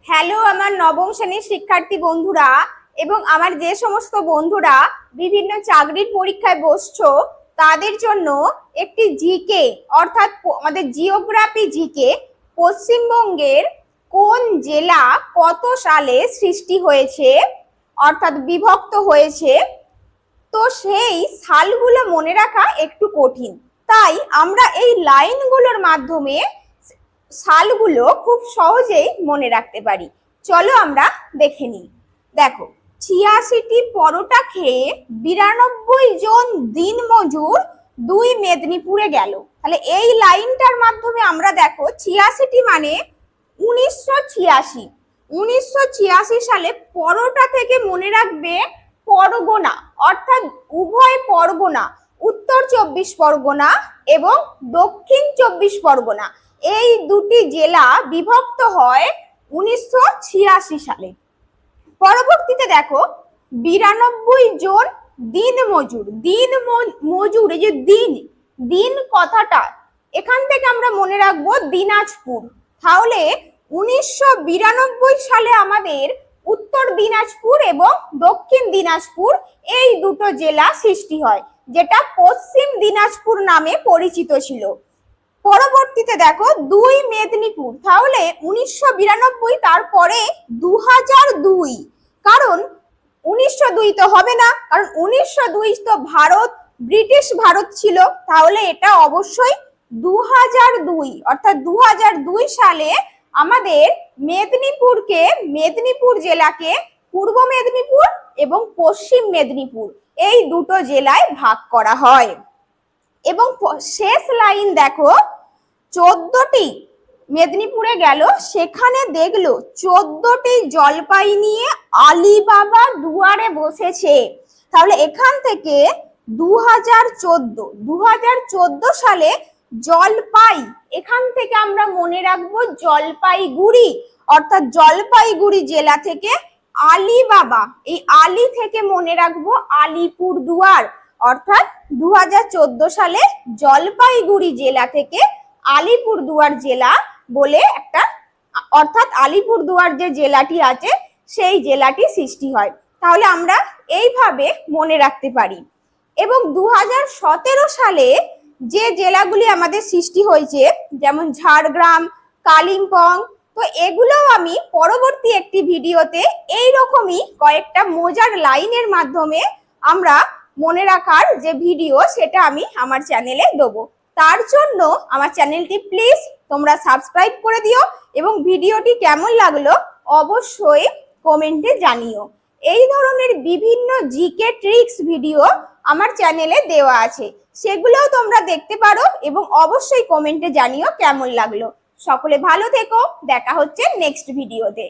Hello আমার নবম শ্রেণীর শিক্ষার্থী বন্ধুরা এবং আমার যে সমস্ত বন্ধুরা বিভিন্ন চাকরির পরীক্ষায় বসছো তাদের জন্য একটি জিকে অর্থাৎ আমাদের জিওগ্রাফি জিকে পশ্চিমবঙ্গের কোন জেলা কত সালে সৃষ্টি হয়েছে অর্থাৎ বিভক্ত হয়েছে, তো সেই সালগুলো মনে রাখা একটু কঠিন, তাই আমরা এই লাইনগুলোর মাধ্যমে সালগুলো খুব সহজেই মনে রাখতে পারি। চলো আমরা দেখে নিই। দেখো, ৮৬টি পরোটা খেয়ে ৯২ জন দিনমজুর দুই মেদিনীপুরে গেল। তাহলে এই লাইনটার মাধ্যমে আমরা দেখো ৮৬টি মানে ১৯৮৬। ১৯৮৬ সালে পরোটা থেকে মনে রাখবে পরগনা, অর্থাৎ উভয় পরগনা, উত্তর ২৪ পরগনা এবং দক্ষিণ ২৪ পরগনা, এই দুটি জেলা বিভক্ত হয় ১৯৮৬ সালে। পরবর্তীতে দেখো ৯২ জন দিনমজুর, দিনমজুর, এই যে দিন, দিন কথাটা এখান থেকে আমরা মনে রাখবো দিনাজপুর। তাহলে ১৯৯২ সালে আমাদের উত্তর দিনাজপুর এবং দক্ষিণ দিনাজপুর এই দুটো জেলা সৃষ্টি হয়, যেটা পশ্চিম দিনাজপুর নামে পরিচিত ছিল। পরবর্তীতে দেখো দুই মেদিনীপুর, তাহলে ১৯৯২ তারপরে ২০০২, কারণ ১৯০২ তো হবে না, কারণ ১৯০২ তো ভারত, ব্রিটিশ ভারত ছিল, তাহলে এটা অবশ্যই ২০০২, অর্থাৎ ২০০২ সালে আমাদের মেদিনীপুরকে, মেদিনীপুর জেলাকে পূর্ব মেদিনীপুর এবং পশ্চিম মেদিনীপুর এই দুটো জেলায় ভাগ করা হয়। এবং শেষ লাইন দেখো, ১৪টি মেদিনীপুরে গেল, সেখানে দেখলো ১৪টি জলপাই নিয়ে আলিবাবা দুয়ারে বসেছে। তাহলে এখান থেকে ২০১৪ সালে জলপাই, এখান থেকে আমরা মনে রাখবো জলপাইগুড়ি, অর্থাৎ জলপাইগুড়ি জেলা থেকে আলিবাবা, এই আলি থেকে মনে রাখবো আলিপুর দুয়ার, অর্থাৎ ২০১৪ সালে জলপাইগুড়ি জেলা থেকে আলিপুরদুয়ার জেলা বলে একটা, অর্থাৎ আলিপুরদুয়ার যে জেলাটি আছে সেই জেলাটি সৃষ্টি হয়। তাহলে আমরা এইভাবে মনে রাখতে পারি। এবং ২০১৭ সালে যে জেলাগুলি আমাদের সৃষ্টি হয়েছে, যেমন ঝাড়গ্রাম, কালিম্পং, তো এগুলো আমি পরবর্তী একটি ভিডিওতে এইরকমই কয়েকটা মজার লাইনের মাধ্যমে আমরা মনে রাখার যে ভিডিও, সেটা আমি আমার চ্যানেলে দেবো। তার জন্য আমার চ্যানেলটি প্লিজ তোমরা সাবস্ক্রাইব করে দিও এবং ভিডিওটি কেমন লাগলো অবশ্যই কমেন্টে জানিও। এই ধরনের বিভিন্ন জিকে ট্রিক্স ভিডিও আমার চ্যানেলে দেওয়া আছে, সেগুলোও তোমরা দেখতে পারো এবং অবশ্যই কমেন্টে জানিও কেমন লাগলো। সকলে ভালো থেকো, দেখা হচ্ছে নেক্সট ভিডিওতে।